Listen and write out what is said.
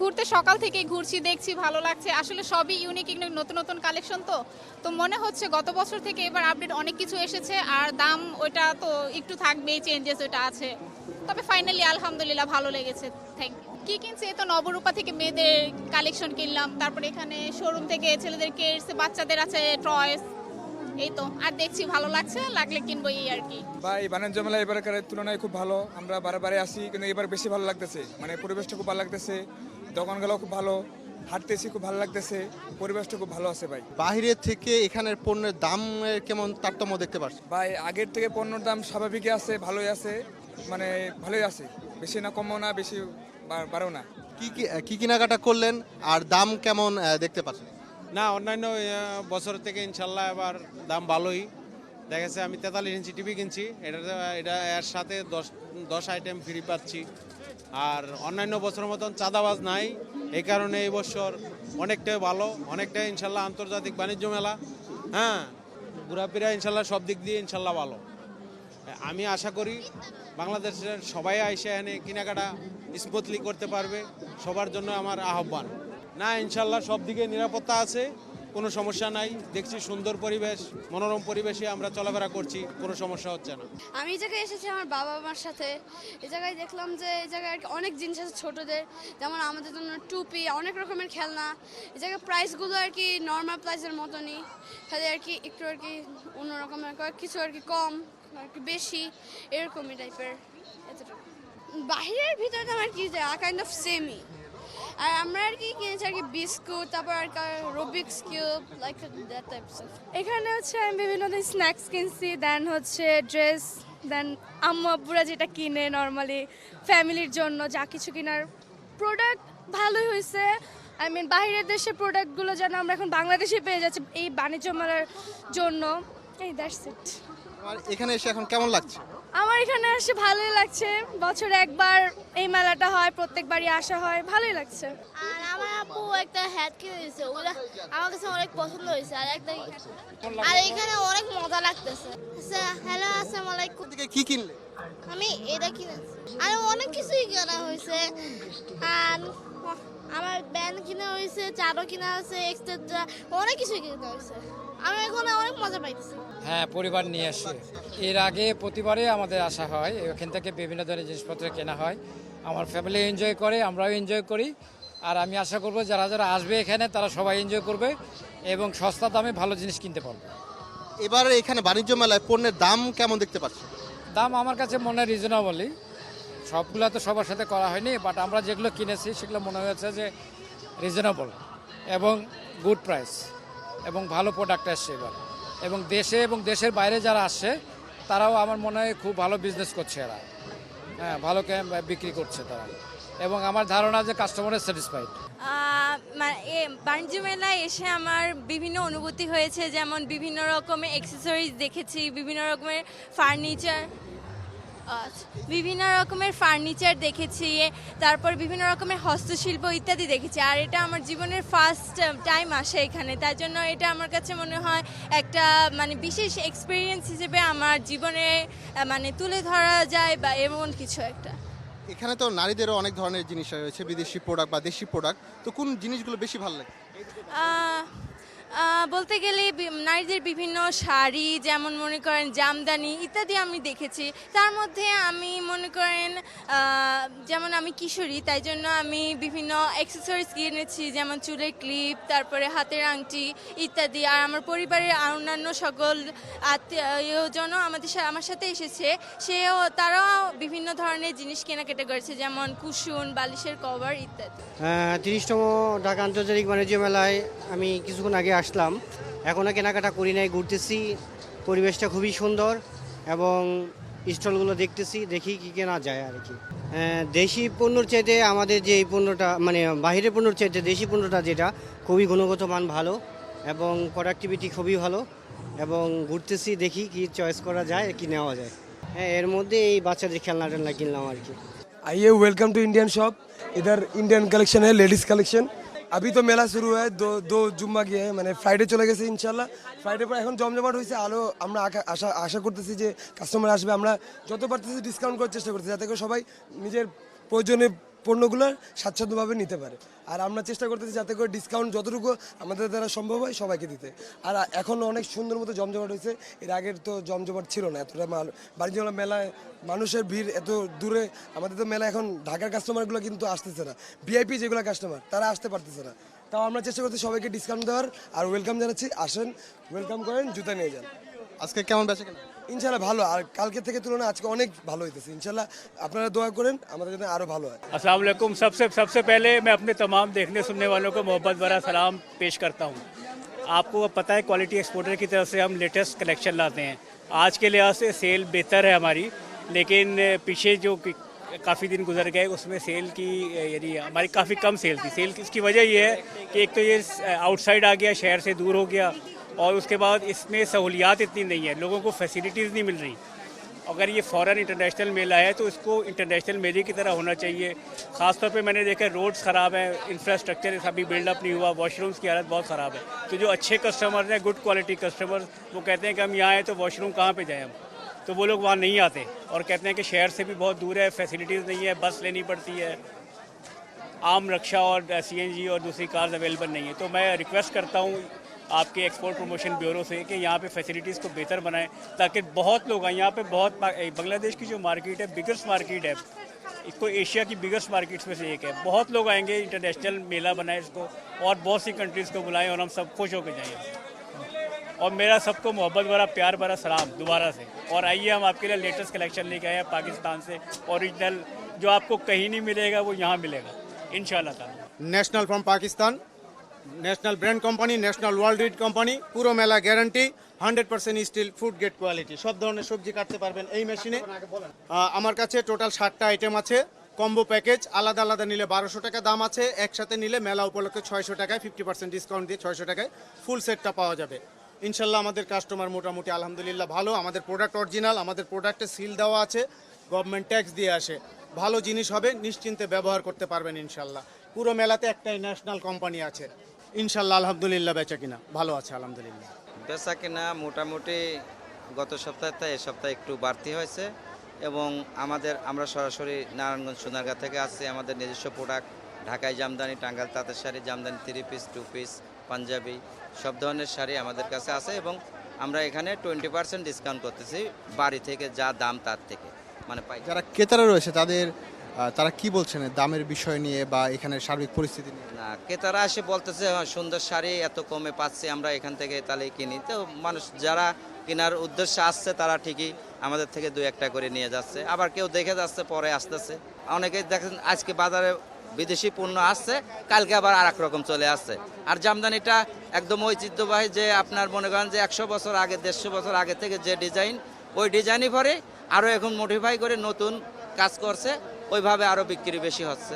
ঘুরতে সকাল থেকেই ঘুরছি, দেখছি ভালো লাগছে। আসলে সবই ইউনিক ইউনিক নতুন নতুন কালেকশন, তো মনে হচ্ছে গত বছর থেকে এবার আপডেট অনেক কিছু এসেছে। আর দাম ওইটা তো একটু থাকবেই, চেঞ্জেস ওইটা আছে। তবে ফাইনালি আলহামদুলিল্লাহ ভালো লেগেছে। Thank you. কি কিনছি? এই তো নবরূপা থেকে মেয়েদের কালেকশন কিনলাম, তারপরে এখানে শোরুম থেকে ছেলেদের কেডস, বাচ্চাদের আছে টয়স। এই তো, আর দেখছি ভালো লাগছে, লাগলে কিনবো এই আর কি। ভাই বাণিজ্য মেলা এবারের তুলনায় খুব ভালো। আমরা বারে আসি, কিন্তু এবার বেশি ভালো লাগতেছে। মানে পরিবেশটা খুব ভালো লাগতেছে, দোকানগুলো খুব ভালো, হাঁটতেছি খুব ভালো লাগতেছে, পরিবেশটা খুব ভালো আছে ভাই। বাইরের থেকে এখানের পণ্যের দামের কেমন তারতম্য দেখতে পাচ্ছি? ভাই আগের থেকে পণ্যের দাম স্বাভাবিকই আছে, ভালোই আছে, মানে ভালোই আছে, বেশি না কমও না, বেশি বাড়ও না। কি কেনাকাটা করলেন আর দাম কেমন দেখতে পাচ্ছেন? না, অন্যান্য বছর থেকে ইনশাল্লাহ এবার দাম ভালোই দেখা গেছে। আমি 43 ইঞ্চি টিভি কিনছি, এটা এর সাথে 10 আইটেম ফ্রি পাচ্ছি। আর অন্যান্য বছরের মতন চাঁদাবাজ নাই, এই কারণে এই বছর অনেকটাই ভালো, অনেকটাই ইনশাল্লাহ আন্তর্জাতিক বাণিজ্য মেলা। হ্যাঁ, ঘোরাফেরা ইনশাল্লাহ সব দিক দিয়ে ইনশাল্লাহ ভালো। আমি আশা করি বাংলাদেশের সবাই এসে এখানে কেনাকাটা স্মুথলি করতে পারবে, সবার জন্য আমার আহ্বান। না, ইনশাল্লাহ সব দিকে নিরাপত্তা আছে, কোনো সমস্যা নাই। দেখছি সুন্দর পরিবেশ, মনোরম পরিবেশে আমরা চলাফেরা করছি, কোনো সমস্যা হচ্ছে না। আমি এই জায়গায় এসেছি আমার বাবা মার সাথে। এই জায়গায় দেখলাম যে এই জায়গায় আর কি অনেক জিনিস আছে ছোটদের, যেমন আমাদের জন্য টুপি, অনেক রকমের খেলনা। এই জায়গায় প্রাইসগুলো আর কি নর্মাল প্রাইসের মতনই, খালি আর কি একটু আর কি অন্যরকমের কিছু আর কি কম, আর কি বেশি, এরকমই টাইপের। এতটুকু বাহিরের ভিতরে আমার কি কাইন্ড অফ সেমি। আর আমরা আর কি কিনেছি আর কি বিস্কুট, তারপর আর Rubik's cube, like that types of. এখানে হচ্ছে আমি বিভিন্ন ধরনের স্ন্যাক্স কিনছি, দেন হচ্ছে ড্রেস, দেন আম্মু আব্বুরা যেটা কিনে নর্মালি ফ্যামিলির জন্য যা কিছু কেনার। প্রোডাক্ট ভালোই হয়েছে। আই মিন বাইরের দেশের প্রোডাক্টগুলো যেন আমরা এখন বাংলাদেশে পেয়ে যাচ্ছি এই বাণিজ্য মেলার জন্য। এই দ্যাটস ইট। আর এখানে এসে এখন কেমন লাগছে? আমার এখানে এসে ভালোই লাগছে। বছরে একবার এই মেলাটা হয়, প্রত্যেকবারই আসা হয়, ভালোই লাগছে। আর আমার আপু একটা হ্যাট কিনে দিয়েছে, ওগুলো আমার কাছে অনেক পছন্দ হয়েছে। আর এখানে অনেক মজা লাগতেছে। হ্যালো, আসসালামু আলাইকুম। কি কিনলে? আমি এটা কিনেছি, আর অনেক কিছুই কেনা হয়েছে। আর আমার ব্যান্ড কিনা হয়েছে, চারও কিনা হয়েছে, এক্সট্রা অনেক কিছুই কিনা হয়েছে। আমি এখানে অনেক মজা পাইছি। হ্যাঁ, পরিবার নিয়ে আসি। এর আগে প্রতিবারে আমাদের আসা হয়, এখান থেকে বিভিন্ন ধরনের জিনিসপত্র কেনা হয়। আমার ফ্যামিলি এনজয় করে, আমরাও এনজয় করি। আর আমি আশা করব যারা যারা আসবে এখানে তারা সবাই এনজয় করবে এবং সস্তা দামে ভালো জিনিস কিনতে পারবে। এবারে এখানে বাণিজ্য মেলায় পণ্যের দাম কেমন দেখতে পাচ্ছেন? দাম আমার কাছে মনে হয় রিজনেবলই। সবগুলো তো সবার সাথে করা হয়নি, বাট আমরা যেগুলো কিনেছি সেগুলো মনে হয়েছে যে রিজনেবল এবং গুড প্রাইস এবং ভালো প্রোডাক্ট আসছে এবার। এবং দেশে এবং দেশের বাইরে যারা আসছে তারাও আমার মনে হয় খুব ভালো বিজনেস করছে এরা। হ্যাঁ, ভালো বিক্রি করছে তারা, এবং আমার ধারণা যে কাস্টমারের স্যাটিসফাইড। বাণিজ্য মেলায় এসে আমার বিভিন্ন অনুভূতি হয়েছে, যেমন বিভিন্ন রকমের অ্যাক্সেসরিজ দেখেছি, বিভিন্ন রকমের ফার্নিচার দেখেছি, তারপর বিভিন্ন রকমের হস্তশিল্প ইত্যাদি দেখেছি। আর এটা আমার জীবনের ফার্স্ট টাইম আসে এখানে, তাই জন্য এটা আমার কাছে মনে হয় একটা বিশেষ এক্সপিরিয়েন্স হিসেবে আমার জীবনে তুলে ধরা যায় বা এমন কিছু একটা। এখানে তো নারীদেরও অনেক ধরনের জিনিস রয়েছে, বিদেশি প্রোডাক্ট বা দেশি প্রোডাক্ট। তো কোন জিনিসগুলো বেশি ভালো লাগে? বলতে গেলে নারীদের বিভিন্ন শাড়ি, যেমন মনে করেন জামদানি ইত্যাদি আমি দেখেছি। তার মধ্যে আমি মনে করেন যেমন আমি কিশোরী, তাই জন্য আমি বিভিন্ন অ্যাক্সেসরিজ কিনেছি, যেমন চুলের ক্লিপ, তারপরে হাতের আংটি ইত্যাদি। আর আমার পরিবারের অন্যান্য সকল আত্মীয়জনও আমার সাথে এসেছে, তারাও বিভিন্ন ধরনের জিনিস কেনাকাটা করেছে, যেমন কুশন, বালিশের কভার ইত্যাদি। 30তম ঢাকা আন্তর্জাতিক বাণিজ্য মেলায় আমি কিছুক্ষণ আগে আসলাম, এখনও কেনাকাটা করি নাই, ঘুরতেছি। পরিবেশটা খুবই সুন্দর এবং স্টলগুলো দেখতেছি, দেখি কী কেনা যায় আর কি। দেশি পণ্যর চাইতে আমাদের যে এই পণ্যটা বাহিরের পণ্যর চাইতে দেশি পণ্যটা যেটা খুবই গুণগত মান ভালো এবং প্রোডাক্টিভিটি খুবই ভালো, এবং ঘুরতেছি, দেখি কি চয়েস করা যায়, কি নেওয়া যায়। হ্যাঁ, এর মধ্যে এই বাচ্চাদের খেলনা টেলনা কিনলাম আর কি। आइए, वेलकम टू इंडियन शॉप। इधर इंडियन कलेक्शन है, लेडीज कलेक्शन। अभी तो मेला शुरू है, दो जुम्मा गए हैं, মানে ফ্রাইডে চলে গেছে ইনশাল্লাহ। ফ্রাইডে পর এখন জমজমাট হয়েছে, আলো আমরা আশা করতেছি যে কাস্টমার আসবে। আমরা যত পারতেছি ডিসকাউন্ট করার চেষ্টা করতেছি, যাতে করে সবাই নিজের প্রয়োজনীয় পণ্যগুলো স্বাচ্ছন্দ্যভাবে নিতে পারে। আর আমরা চেষ্টা করতেছি যাতে করে ডিসকাউন্ট যতটুকু আমাদের দ্বারা সম্ভব হয় সবাইকে দিতে। আর এখন অনেক সুন্দর মতো জমজমাট হয়েছে, এর আগের তো জমজমাট ছিল না এতটা। বাণিজ্য মেলায় মানুষের ভিড় এত দূরে, আমাদের তো মেলা এখন ঢাকার কাস্টমারগুলো কিন্তু আসতেছে না, ভিআইপি যেগুলো কাস্টমার তারা আসতে পারতেছে না। তাও আমরা চেষ্টা করছি সবাইকে ডিসকাউন্ট দেওয়ার, আর ওয়েলকাম জানাচ্ছি, আসেন ওয়েলকাম করেন, জুতা নিয়ে যান। আজকে কেমন বেচা কেনা? ইনশাল্লাহ ভালো, আর কালকে থেকে তুলনায় আজকে অনেক ভালো হইতেছে। ইনশাল্লাহ আপনারা দোয়া করেন আমাদের জন্য আরো ভালো হয়। अस्सलाम वालेकुम। सबसे पहले मैं अपने तमाम देखने सुनने वालों को मोहब्बत भरा सलाम पेश करता हूँ। आपको पता है क्वालिटी एक्सपोर्टर की तरफ से हम लेटेस्ट कलेक्शन लाते हैं। आज के लिहाज से सेल बेहतर है हमारी, लेकिन पीछे जो काफ़ी दिन गुजर गए उसमें सेल की यानी हमारी काफ़ी कम सेल थी। सेल इसकी वजह ये है कि एक तो ये आउटसाइड आ गया, शहर से दूर हो गया, और उसके बाद इसमें सहूलियात इतनी नहीं है, लोगों को फैसिलिटीज़ नहीं मिल रही। अगर ये फ़ौरन इंटरनेशनल मेला है तो इसको इंटरनेशनल मेले की तरह होना चाहिए। ख़ासतौर पे मैंने देखा रोड्स ख़राब हैं, इंफ्रास्ट्रक्चर अभी बिल्डअप नहीं हुआ, वॉशरूम्स की हालत बहुत ख़राब है। तो जो अच्छे कस्टमर्स हैं, गुड क्वालिटी कस्टमर्स, वो कहते हैं कि हम यहाँ आए तो वॉशरूम कहाँ पे जाएँ हम, तो वो लोग वहाँ नहीं आते और कहते हैं कि शहर से भी बहुत दूर है, फैसिलिटीज़ नहीं है, बस लेनी पड़ती है, आम रक्षा और CNG और दूसरी कार्स अवेलेबल नहीं है। तो मैं रिक्वेस्ट करता हूँ आपके एक्सपोर्ट प्रमोशन ब्यूरो से कि यहाँ पे फैसिलिटीज़ को बेहतर बनाएं, ताकि बहुत लोग आए। यहाँ पे बहुत बांग्लादेश की जो मार्केट है बिगेस्ट मार्केट है, इसको एशिया की बिगेस्ट मार्केट्स में से एक है। बहुत लोग आएंगे, इंटरनेशनल मेला बनाए इसको, और बहुत सी कंट्रीज़ को बुलाएं और हम सब खुश होकर जाएँ। और मेरा सबको मोहब्बत भरा प्यार भरा सलाम दोबारा से। और आइए हम आपके लिए लेटेस्ट कलेक्शन लेके आए हैं पाकिस्तान से, ओरिजिनल, जो आपको कहीं नहीं मिलेगा वो यहाँ मिलेगा इंशाल्लाह ताला। National from Pakistan, national brand company, national world read company, পুরো মেলা guarantee, 100% steel food grade quality. সব ধরনের সবজি কাটতে পারবেন এই মেশিনে। আমার কাছে টোটাল 7টা আইটেম আছে। কম্বো প্যাকেজ আলাদা আলাদা নিলে 1200 টাকা দাম আছে, একসাথে নিলে মেলা উপলক্ষে 600 টাকায় 50% ডিসকাউন্ট দিয়ে 600 টাকায় ফুল সেটটা পাওয়া যাবে। ইনশাল্লাহ আমাদের কাস্টমার মোটামুটি আলহামদুলিল্লাহ ভালো। আমাদের প্রোডাক্ট অরিজিনাল, আমাদের প্রোডাক্টে সিল দেওয়া আছে, গভর্নমেন্ট ট্যাক্স দিয়ে আসে। ভালো জিনিস হবে, নিশ্চিন্তে ব্যবহার করতে পারবেন ইনশাল্লাহ। পুরো মেলাতে একটাই ন্যাশনাল কোম্পানি আছে ইনশাল্লাহ। আলহামদুলিল্লাহ বেচা কিনা ভালো আছে আলহামদুলিল্লাহ। বেচা কিনা মোটামুটি গত সপ্তাহে এই সপ্তাহে একটু বাড়তি হয়েছে, এবং আমরা সরাসরি নারায়ণগঞ্জ সোনারগাঁ থেকে আসছি। আমাদের নিজস্ব প্রোডাক্ট ঢাকায় জামদানি, টাঙ্গাইল তাঁতের শাড়ি, জামদানি 3 পিস 2 পিস, পাঞ্জাবি সব ধরনের শাড়ি আমাদের কাছে আছে, এবং আমরা এখানে 20% ডিসকাউন্ট করতেছি বাড়ি থেকে যা দাম তার থেকে, মানে পাই। যারা ক্রেতারা রয়েছে তারা কি বলছেন দামের বিষয় নিয়ে বা এখানে সার্বিক পরিস্থিতি নিয়ে? না, ক্রেতারা এসে বলতেছে সুন্দর শাড়ি এত কমে পাচ্ছি, আমরা এখান থেকে তাহলে কিনি। তো মানুষ যারা কেনার উদ্দেশ্যে আসছে তারা ঠিকই আমাদের থেকে 2-1টা করে নিয়ে যাচ্ছে, আবার কেউ দেখে যাচ্ছে পরে আসতেছে। অনেকে দেখেন আজকে বাজারে বিদেশি পণ্য আসছে, কালকে আবার আর এক রকম চলে আসছে। আর জামদানিটা একদম ঐতিহ্যবাহী, যে আপনার মনে করেন যে 100 বছর আগে 150 বছর আগে থেকে যে ডিজাইন, ওই ডিজাইনই পরে আরও এখন মডিফাই করে নতুন কাজ করছে, ওইভাবে আরও বিক্রি বেশি হচ্ছে।